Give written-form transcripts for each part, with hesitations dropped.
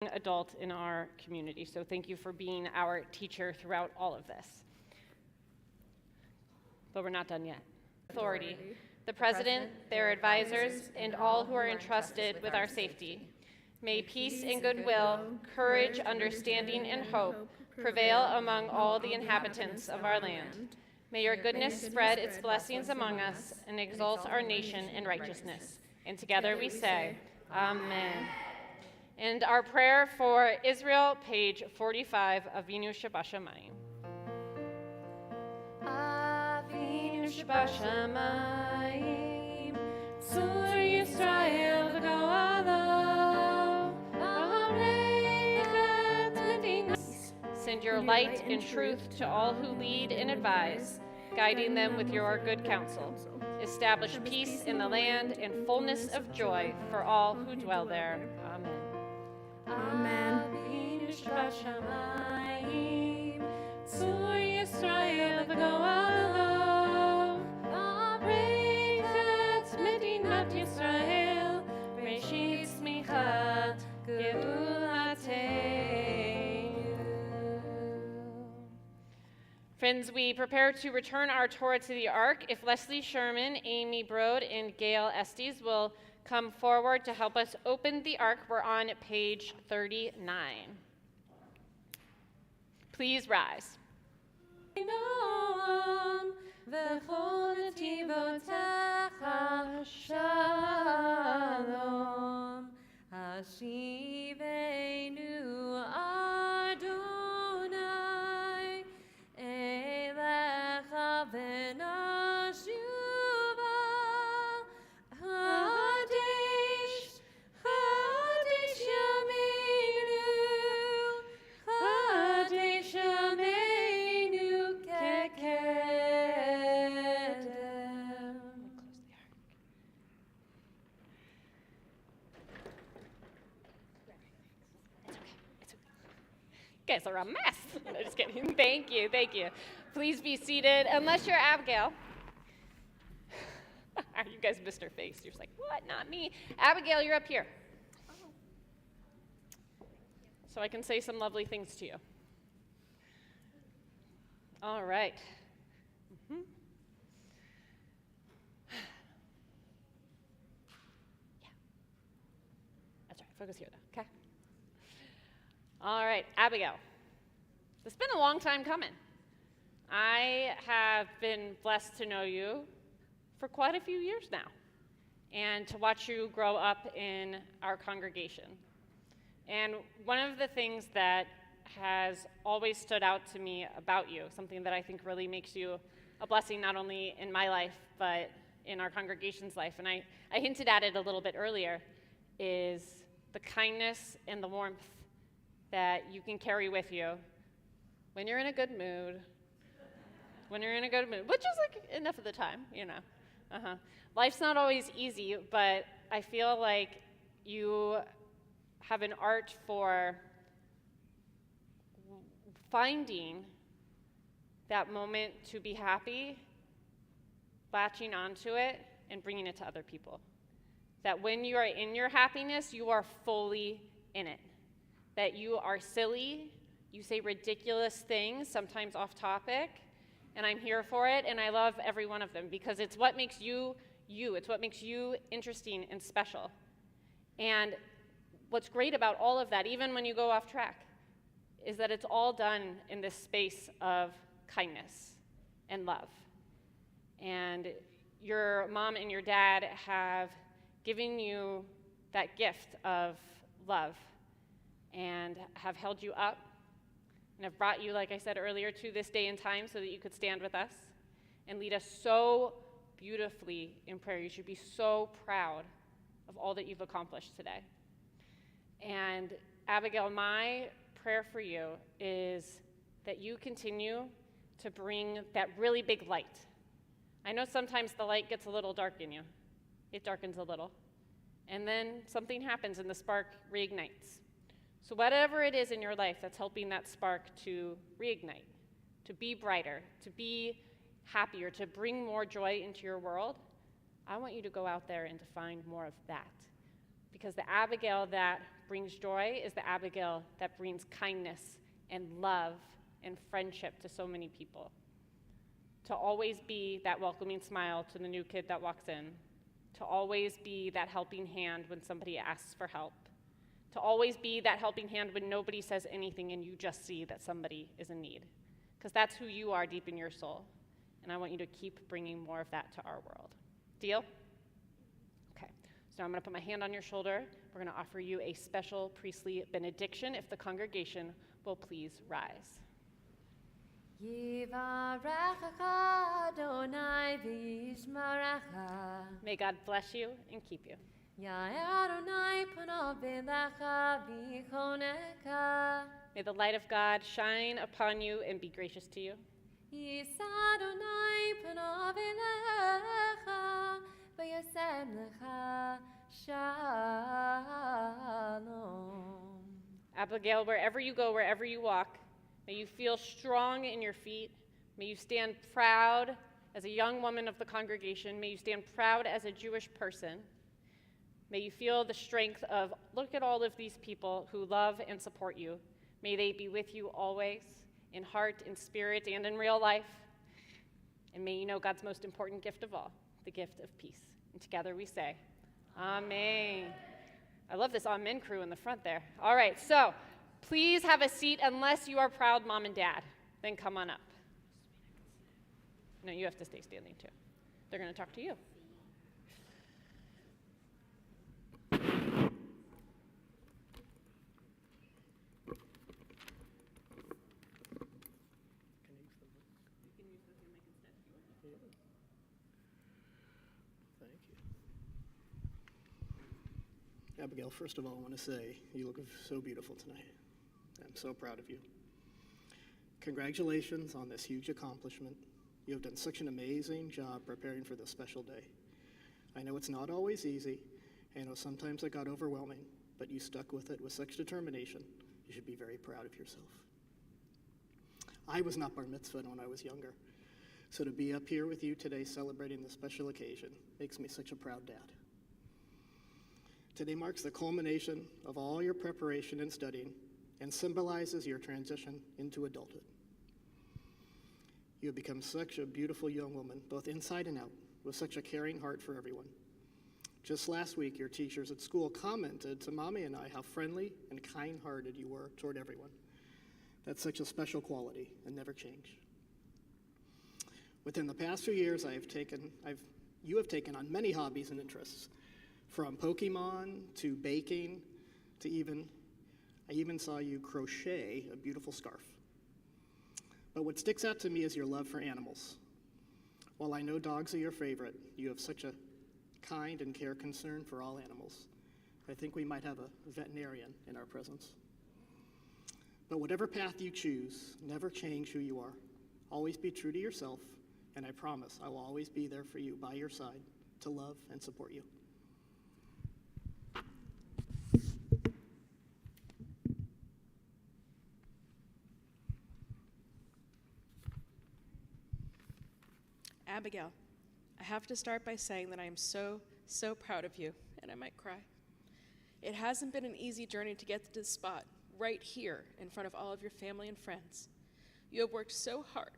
adult in our community. So thank you for being our teacher throughout all of this. But we're not done yet. Authority, the president, their advisors, and all who are entrusted with our safety. May peace and goodwill, courage, understanding, and hope prevail among all the inhabitants of our land. May your goodness spread its blessings among us and exalt our nation in righteousness. And together we say, Amen. And our prayer for Israel, page 45, Avinu Shabashamayim. Avinu Shabashamayim, Tzur Yisrael v'go'alo, Arechet Medinas. Send your light and truth to all who lead and advise, guiding them with your good counsel. Establish peace in the land and fullness of joy for all who dwell there. Amen. Amen. Avinu Shabashamayim, Tzur Yisrael v'go'alo, Arechet Medinat Yisrael, Reshit Tzmicha Geulateinu. Friends, we prepare to return our Torah to the Ark. If Leslie Sherman, Amy Brode, and Gail Estes will come forward to help us open the Ark. We're on page 39. Please rise. Shalom, Hashivenu Adonai, Elecha v'nashuva, Hadesh, Hadesh Yameinu, Hadesh Yameinu kekedem. You guys are a mess. I'm just kidding. Thank you. Please be seated, unless you're Abigail. You guys missed her face. You're just like, what? Not me. Abigail, you're up here. So I can say some lovely things to you. All right. Yeah. That's right. Focus here, though. Okay. All right, Abigail. It's been a long time coming. I have been blessed to know you for quite a few years now, and to watch you grow up in our congregation. And one of the things that has always stood out to me about you, something that I think really makes you a blessing not only in my life, but in our congregation's life, and I hinted at it a little bit earlier, is the kindness and the warmth that you can carry with you when you're in a good mood, which is like enough of the time, you know. Life's not always easy, but I feel like you have an art for finding that moment to be happy, latching onto it, and bringing it to other people. That when you are in your happiness, you are fully in it. That you are silly, you say ridiculous things, sometimes off topic, and I'm here for it, and I love every one of them because it's what makes you, you. It's what makes you interesting and special. And what's great about all of that, even when you go off track, is that it's all done in this space of kindness and love. And your mom and your dad have given you that gift of love and have held you up and have brought you, like I said earlier, to this day and time so that you could stand with us and lead us so beautifully in prayer. You should be so proud of all that you've accomplished today. And Abigail, my prayer for you is that you continue to bring that really big light. I know sometimes the light gets a little dark in you. It darkens a little. And then something happens and the spark reignites. So whatever it is in your life that's helping that spark to reignite, to be brighter, to be happier, to bring more joy into your world, I want you to go out there and to find more of that. Because the Abigail that brings joy is the Abigail that brings kindness and love and friendship to so many people. To always be that welcoming smile to the new kid that walks in, to always be that helping hand when somebody asks for help, to always be that helping hand when nobody says anything and you just see that somebody is in need. Because that's who you are deep in your soul. And I want you to keep bringing more of that to our world. Deal? Okay, so now I'm going to put my hand on your shoulder. We're going to offer you a special priestly benediction if the congregation will please rise. May God bless you and keep you. May the light of God shine upon you and be gracious to you. Abigail, wherever you go, wherever you walk, may you feel strong in your feet. May you stand proud as a young woman of the congregation. May you stand proud as a Jewish person. May you feel the strength of, look at all of these people who love and support you. May they be with you always, in heart, in spirit, and in real life. And may you know God's most important gift of all, the gift of peace. And together we say, Amen. I love this Amen crew in the front there. All right, so please have a seat unless you are proud mom and dad. Then come on up. No, you have to stay standing too. They're going to talk to you. Abigail, first of all, I want to say you look so beautiful tonight. I'm so proud of you. Congratulations on this huge accomplishment. You have done such an amazing job preparing for this special day. I know it's not always easy. I know sometimes it got overwhelming, but you stuck with it with such determination. You should be very proud of yourself. I was not bar mitzvahed when I was younger, so to be up here with you today celebrating this special occasion makes me such a proud dad. Today marks the culmination of all your preparation and studying and symbolizes your transition into adulthood. You have become such a beautiful young woman, both inside and out, with such a caring heart for everyone. Just last week, your teachers at school commented to Mommy and I how friendly and kind-hearted you were toward everyone. That's such a special quality and never change. Within the past few years, you have taken on many hobbies and interests, from Pokemon to baking to I even saw you crochet a beautiful scarf. But what sticks out to me is your love for animals. While I know dogs are your favorite, you have such a kind and care concern for all animals. I think we might have a veterinarian in our presence. But whatever path you choose, never change who you are. Always be true to yourself, and I promise I will always be there for you by your side to love and support you. Abigail, I have to start by saying that I am so, so proud of you, and I might cry. It hasn't been an easy journey to get to this spot, right here, in front of all of your family and friends. You have worked so hard,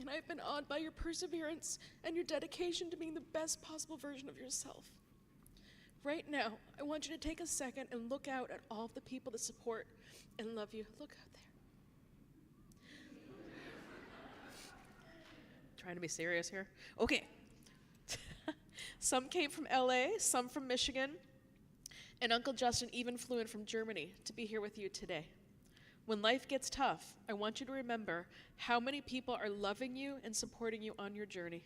and I've been awed by your perseverance and your dedication to being the best possible version of yourself. Right now, I want you to take a second and look out at all of the people that support and love you. Look out there. Trying to be serious here. Okay. Some came from LA, some from Michigan, and Uncle Justin even flew in from Germany to be here with you today. When life gets tough, I want you to remember how many people are loving you and supporting you on your journey.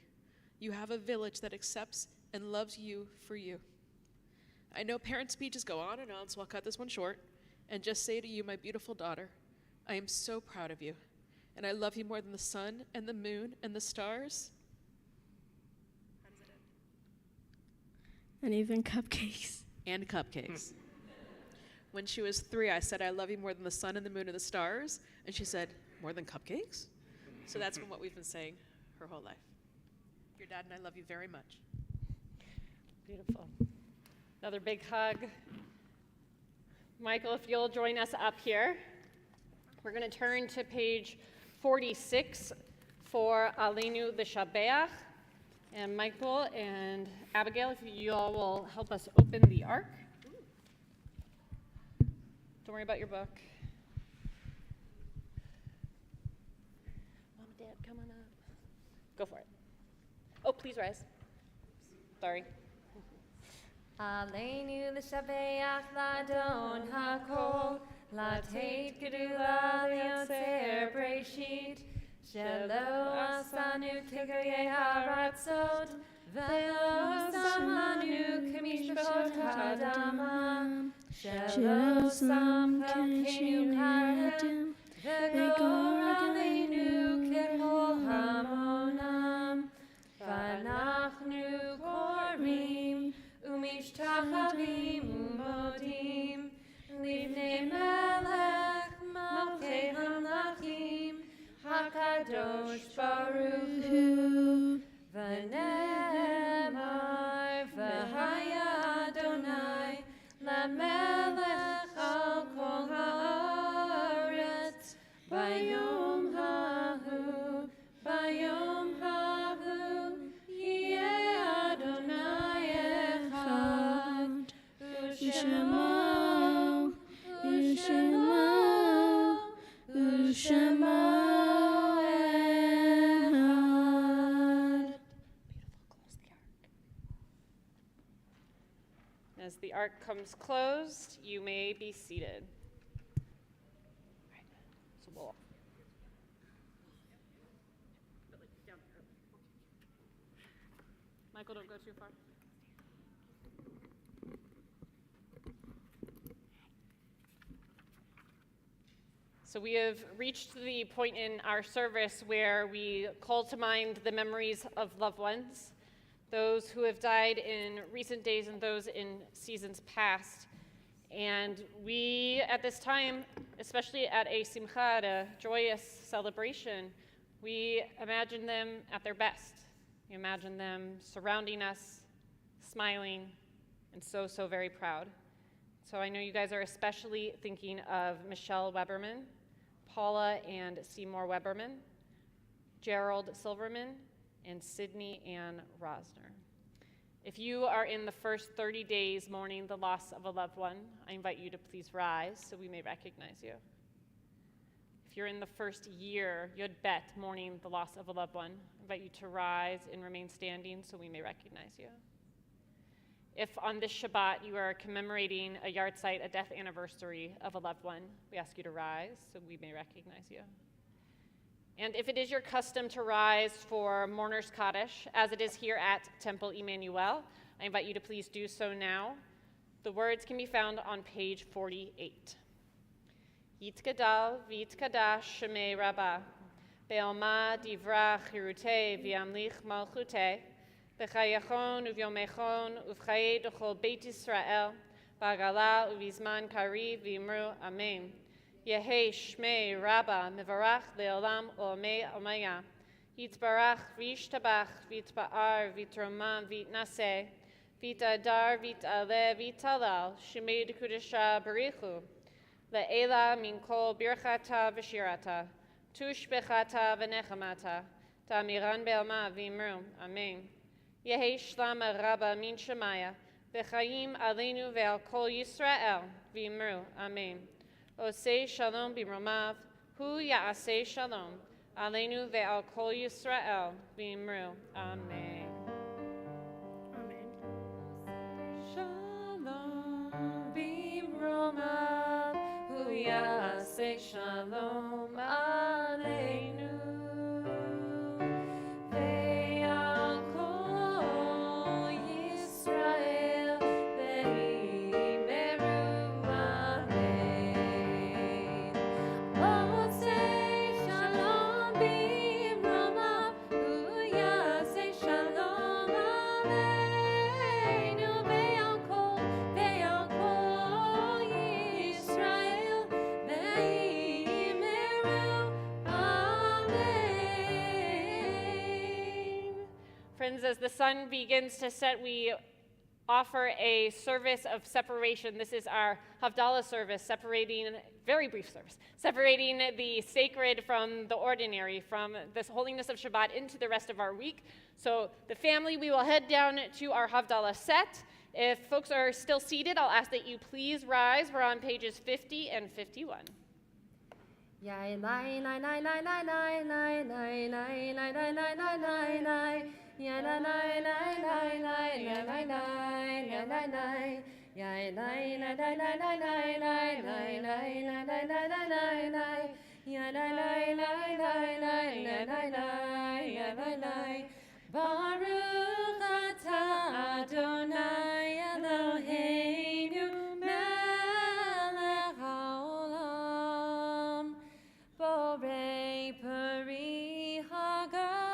You have a village that accepts and loves you for you. I know parent speeches go on and on, so I'll cut this one short and just say to you, my beautiful daughter, I am so proud of you. And I love you more than the sun and the moon and the stars. How does it end? And even cupcakes. And cupcakes. When she was 3, I said, I love you more than the sun and the moon and the stars. And she said, more than cupcakes? So that's been what we've been saying her whole life. Your dad and I love you very much. Beautiful. Another big hug. Michael, if you'll join us up here. We're going to turn to page 46 for Alenu the Shabbat. And Michael and Abigail, if you all will help us open the ark. Don't worry about your book. Mom and Dad, come on up. Go for it. Oh, please rise. Sorry. Aleinu l'shabeach l'adon hakol, l'teit gedula l'yotzer breshit, shelo asanu kigoye haratzot, velo samanu kamishpot hadama, shelo sam kakenu haradam, vegor aleinu kehol hamonam, vanachnu korim, Umishtachavim umodim, livnei melech malchei hamlachim, hakadosh baruch hu, v'nemar v'haya Adonai, lamelech al kol haaretz, bayom hahu, bayom hahu, yeh Adonai echad, u'shemo, u'shemo, u'shemo echad. As the ark comes closed, you may be seated. All right. So we'll Michael, don't go too far. So we have reached the point in our service where we call to mind the memories of loved ones, those who have died in recent days and those in seasons past. And we, at this time, especially at a simcha, a joyous celebration, we imagine them at their best. We imagine them surrounding us, smiling, and so very proud. So I know you guys are especially thinking of Michelle Weberman, Paula and Seymour Weberman, Gerald Silverman, and Sydney Ann Rosner. If you are in the first 30 days mourning the loss of a loved one, I invite you to please rise so we may recognize you. If you're in the first year, Yud Bet, mourning the loss of a loved one, I invite you to rise and remain standing so we may recognize you. If on this Shabbat you are commemorating a yahrzeit, a death anniversary of a loved one, we ask you to rise so we may recognize you. And if it is your custom to rise for Mourner's Kaddish, as it is here at Temple Emanu-El, I invite you to please do so now. The words can be found on page 48. Yitkadal v'yitkadash shemei rabbah, be'alma divra chirutei v'yamlich malchutei, b'chayachon uvyomechon uv'chaye d'chol Beit Yisrael, b'agala uv'izman kari v'imru amen. Yehei shmei rabba mevarach le'olam olamei amaya. Yitzbarach v'yishtabach v'yitba'ar v'yitromam v'yitnaseh v'yitadar v'yit'aleh v'yitalal shemei d'kudesha barichu le'ela min kol birchata v'shirata tush bechata v'nechamata ta'amiran be'alma v'imru amen. Yehei shlama rabba min shemaya v'chaim aleinu ve'al kol Yisrael v'imru amen. Osei shalom b'romav, hu ya'aseh shalom, aleinu ve'al kol Yisrael, v'imru, amen. Amen. Shalom b'romav, hu ya'aseh shalom aleinu. Ve'al kol Yisrael, v'imru amen. Osei shalom b'romav, hu ya'aseh shalom aleinu. Ve'al kol Yisrael, v'imru amen. Friends, as the sun begins to set, we offer a service of separation. This is our Havdalah service, separating, very brief service, separating the sacred from the ordinary, from this holiness of Shabbat into the rest of our week. So the family, we will head down to our Havdalah set. If folks are still seated, I'll ask that you please rise. We're on pages 50 and 51. Baruch atah Adonai Eloheinu melech haolam borei peri hagafen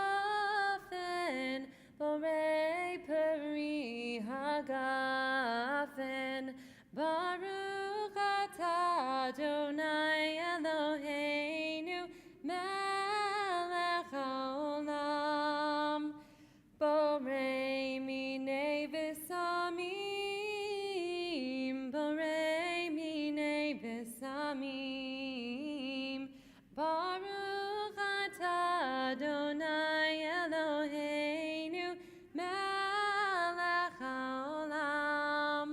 borei peri hagafen Baruch atah Adonai Eloheinu melech haolam Borei minei besamim, borei minei besamim, Baruch atah Adonai Eloheinu melech haolam,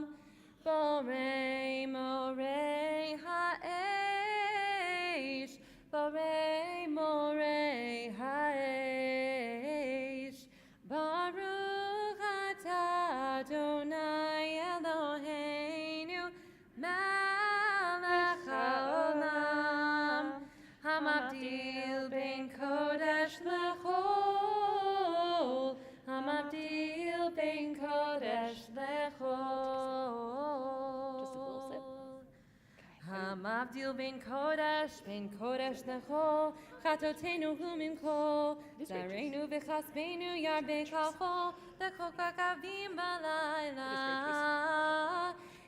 borei morei ha'esh, borei morei ha'esh, Baruch atah Adonai Eloheinu melech haolam hamavdil ben kodesh lechol hamavdil ben kodesh lechol Just a little sip. Hamavdil ben kodesh lechol Chatotenu hu mimko Zarenu v'chasbenu yarbe kalcho Lechol kakavim balayla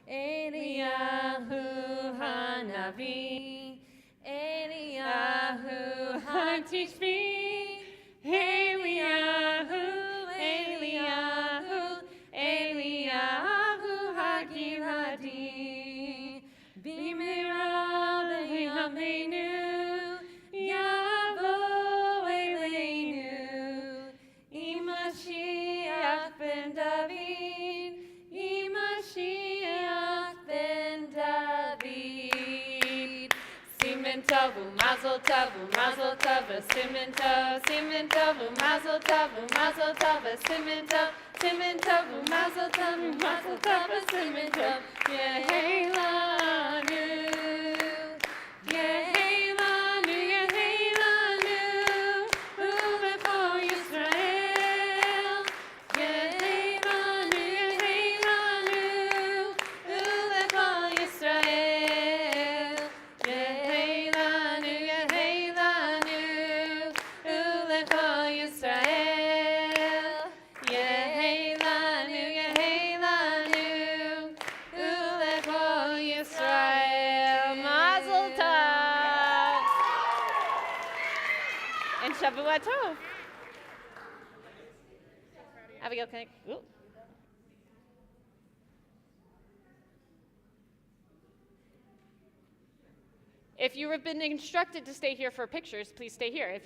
Eliyahu hanavi Eliyahu hatishbi Eliyahu Eliyahu Eliyahu hagiladi Bimira le'amenu Yavo eleinu Imashiach ben David Imashiach ben David Simen tov u'mazel tov u'mazel tov Simen tov u'mazel tov u'mazel tov Simen tov u'mazel tov u'mazel tov Simen tov Yeheilanu Yeheilanu Yeheilanu U'lecho Yisrael Yeheilanu Yeheilanu U'lecho Yisrael Yeheilanu Yeheilanu U'lecho Yisrael Yeheilanu Yeheilanu U'lecho Yisrael Mazel tov! And Shavua tov. Abigail, can I? Ooh. If you have been instructed to stay here for pictures, please stay here. If